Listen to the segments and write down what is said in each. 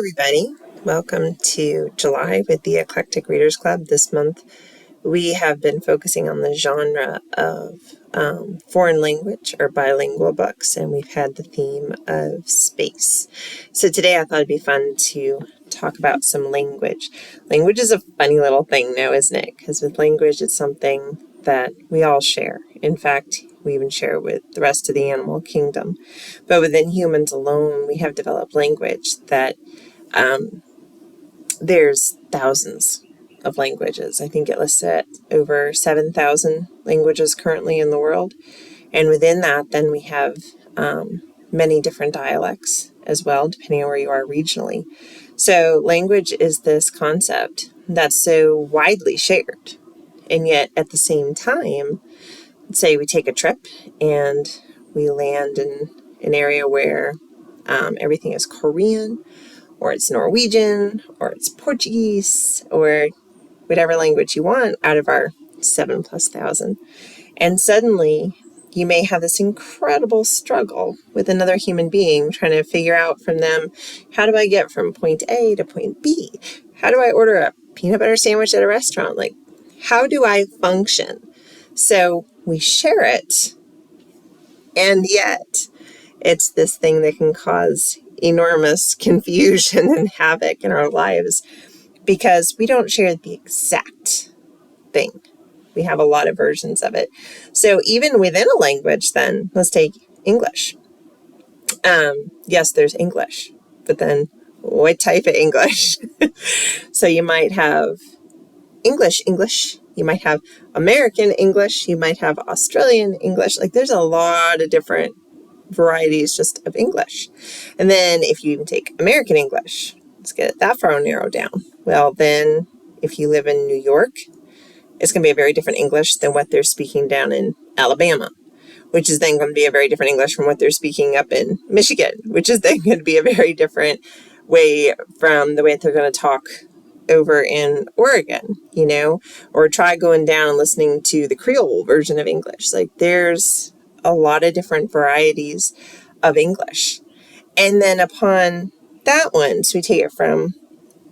everybody. Welcome to July with the Eclectic Readers Club. This month we have been focusing on the genre of foreign language or bilingual books, and we've had the theme of space. So today I thought it'd be fun to talk about some language. Language is a funny little thing now, isn't it? Because with language, it's something that we all share. In fact, we even share it with the rest of the animal kingdom. But within humans alone, we have developed language that there's thousands of languages. I think it lists at over 7,000 languages currently in the world. And within that, then we have many different dialects as well, depending on where you are regionally. So language is this concept that's so widely shared. And yet at the same time, say we take a trip and we land in an area where everything is Korean, or it's Norwegian, or it's Portuguese, or whatever language you want out of our 7,000+. And suddenly you may have this incredible struggle with another human being trying to figure out from them, how do I get from point A to point B? How do I order a peanut butter sandwich at a restaurant? Like, how do I function? So we share it, and yet it's this thing that can cause enormous confusion and havoc in our lives because we don't share the exact thing. We have a lot of versions of it. So even within a language, then, let's take English. Yes, there's English, but then what type of English? So you might have English, you might have American English, you might have Australian English. Like, there's a lot of different varieties just of English. And then if you even take American English, let's get it that far narrowed down. Well, then if you live in New York, it's going to be a very different English than what they're speaking down in Alabama, which is then going to be a very different English from what they're speaking up in Michigan, which is then going to be a very different way from the way that they're going to talk over in Oregon, or try going down and listening to the Creole version of English. Like, there's a lot of different varieties of English. And then upon that one, so we take it from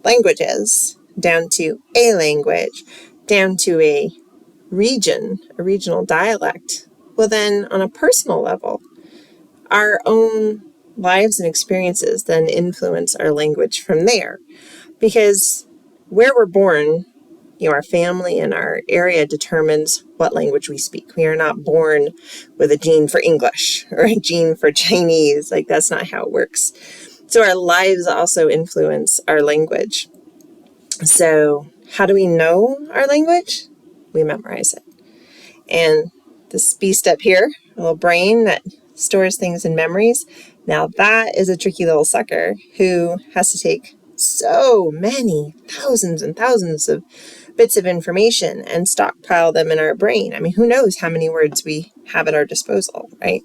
languages down to a language, down to a region, a regional dialect. Well, then on a personal level, our own lives and experiences then influence our language from there. Because where we're born, our family and our area determines what language we speak. We are not born with a gene for English or a gene for Chinese. Like, that's not how it works. So our lives also influence our language. So how do we know our language? We memorize it. And this beast up here, a little brain that stores things in memories, now that is a tricky little sucker who has to take so many thousands and thousands of bits of information and stockpile them in our brain. I mean, who knows how many words we have at our disposal, right?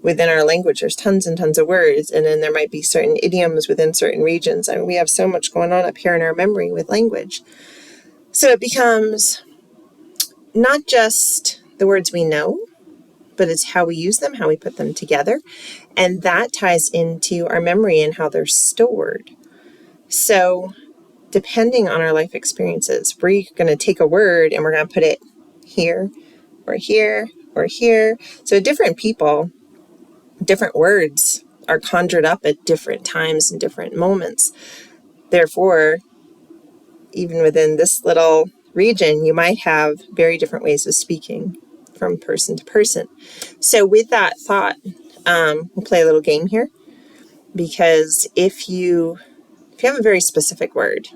Within our language, there's tons and tons of words, and then there might be certain idioms within certain regions. I mean, we have so much going on up here in our memory with language. So it becomes not just the words we know, but it's how we use them, how we put them together, and that ties into our memory and how they're stored. So depending on our life experiences, we're going to take a word and we're going to put it here or here or here. So different people, different words are conjured up at different times and different moments. Therefore, even within this little region, you might have very different ways of speaking from person to person. So with that thought, we'll play a little game here, because if you have a very specific word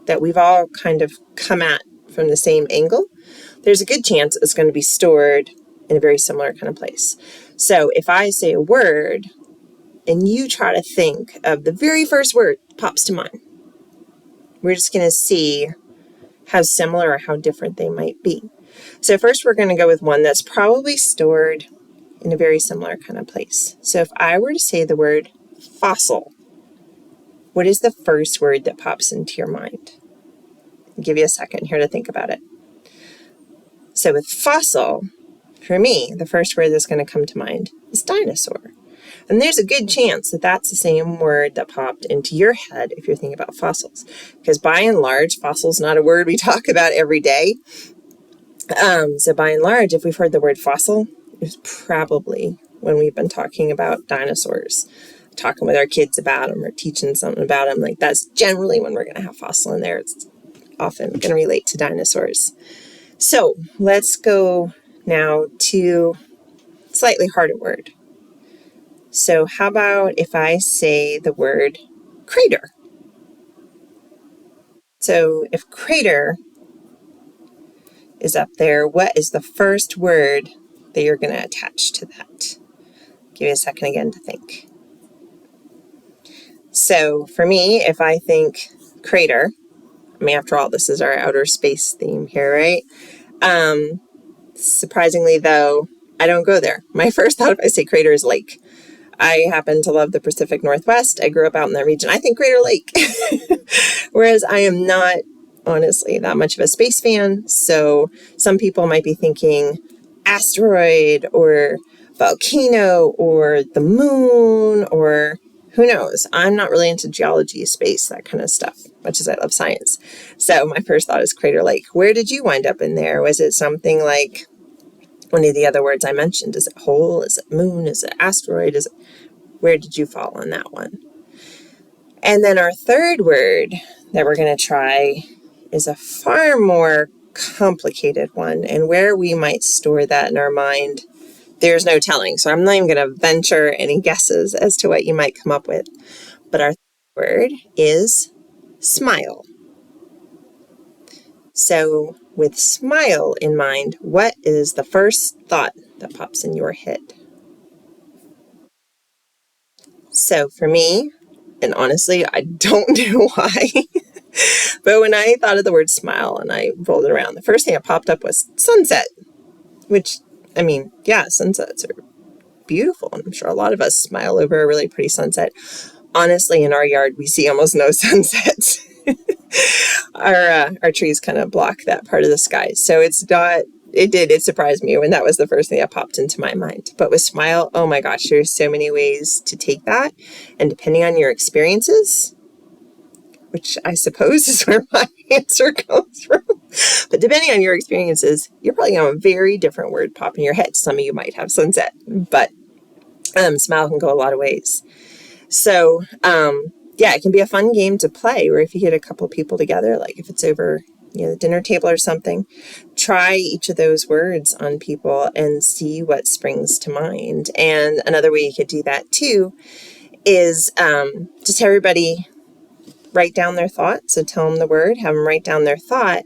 that we've all kind of come at from the same angle, there's a good chance it's going to be stored in a very similar kind of place. So if I say a word and you try to think of the very first word that pops to mind, we're just going to see how similar or how different they might be. So first we're going to go with one that's probably stored in a very similar kind of place. So if I were to say the word fossil, what is the first word that pops into your mind? I'll give you a second here to think about it. So with fossil, for me, the first word that's going to come to mind is dinosaur. And there's a good chance that that's the same word that popped into your head if you're thinking about fossils. Because by and large, fossil's not a word we talk about every day. So by and large, if we've heard the word fossil, it's probably when we've been talking about dinosaurs, talking with our kids about them or teaching something about them. Like that's generally when we're going to have fossil in there. It's often going to relate to dinosaurs. So let's go now to a slightly harder word. So how about if I say the word crater? So if crater is up there, what is the first word that you're going to attach to that? Give you a second again to think. So for me, if I think crater, I mean, after all, this is our outer space theme here, right? Surprisingly, though, I don't go there. My first thought if I say crater is lake. I happen to love the Pacific Northwest. I grew up out in that region. I think Crater Lake. Whereas I am not, honestly, that much of a space fan. So some people might be thinking asteroid or volcano or the moon or who knows. I'm not really into geology, space, that kind of stuff, much as I love science. So my first thought is Crater Lake. Where did you wind up in there? Was it something like one of the other words I mentioned? Is it hole? Is it moon? Is it asteroid? Where did you fall on that one? And then our third word that we're going to try is a far more complicated one. And where we might store that in our mind, there's no telling. So I'm not even going to venture any guesses as to what you might come up with. But our third word is smile. So with smile in mind, what is the first thought that pops in your head? So for me, and honestly, I don't know why, but when I thought of the word smile and I rolled it around, the first thing that popped up was sunset, which, I mean, yeah, sunsets are beautiful. And I'm sure a lot of us smile over a really pretty sunset. Honestly, in our yard, we see almost no sunsets. Our trees kind of block that part of the sky. So it surprised me when that was the first thing that popped into my mind. But with smile, oh my gosh, there's so many ways to take that. And depending on your experiences, which I suppose is where my answer comes from, but depending on your experiences, you're probably going to have a very different word pop in your head. Some of you might have sunset, but smile can go a lot of ways. So, yeah, it can be a fun game to play, or if you get a couple people together, like if it's over, the dinner table or something, try each of those words on people and see what springs to mind. And another way you could do that too is just everybody write down their thought. So tell them the word, have them write down their thought,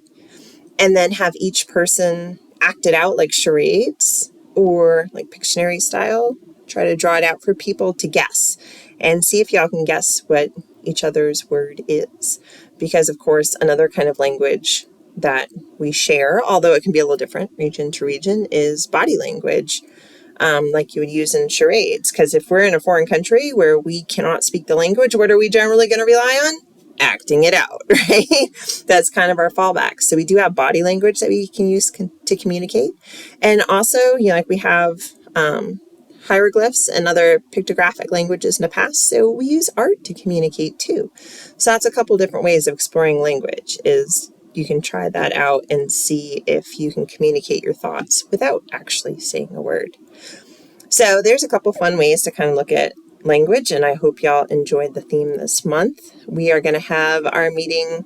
and then have each person act it out like charades or like Pictionary style. Try to draw it out for people to guess and see if y'all can guess what each other's word is. Because, of course, another kind of language that we share, although it can be a little different region to region, is body language, like you would use in charades. Because if we're in a foreign country where we cannot speak the language, what are we generally going to rely on? Acting it out, right? That's kind of our fallback. So we do have body language that we can use to communicate. And also, like we have hieroglyphs and other pictographic languages in the past. So we use art to communicate too. So that's a couple different ways of exploring language. Is you can try that out and see if you can communicate your thoughts without actually saying a word. So there's a couple fun ways to kind of look at language, and I hope y'all enjoyed the theme this month. We are going to have our meeting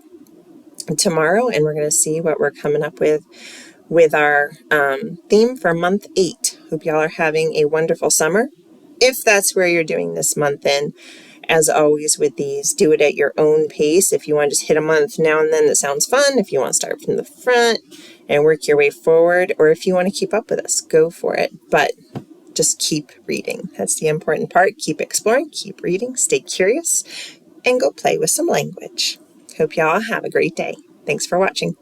tomorrow, and we're going to see what we're coming up with our theme for month 8. Hope y'all are having a wonderful summer, if that's where you're doing this month in. As always with these, do it at your own pace. If you want to just hit a month now and then, that sounds fun. If you want to start from the front and work your way forward, or if you want to keep up with us, go for it. But just keep reading. That's the important part. Keep exploring, keep reading, stay curious, and go play with some language. Hope y'all have a great day. Thanks for watching.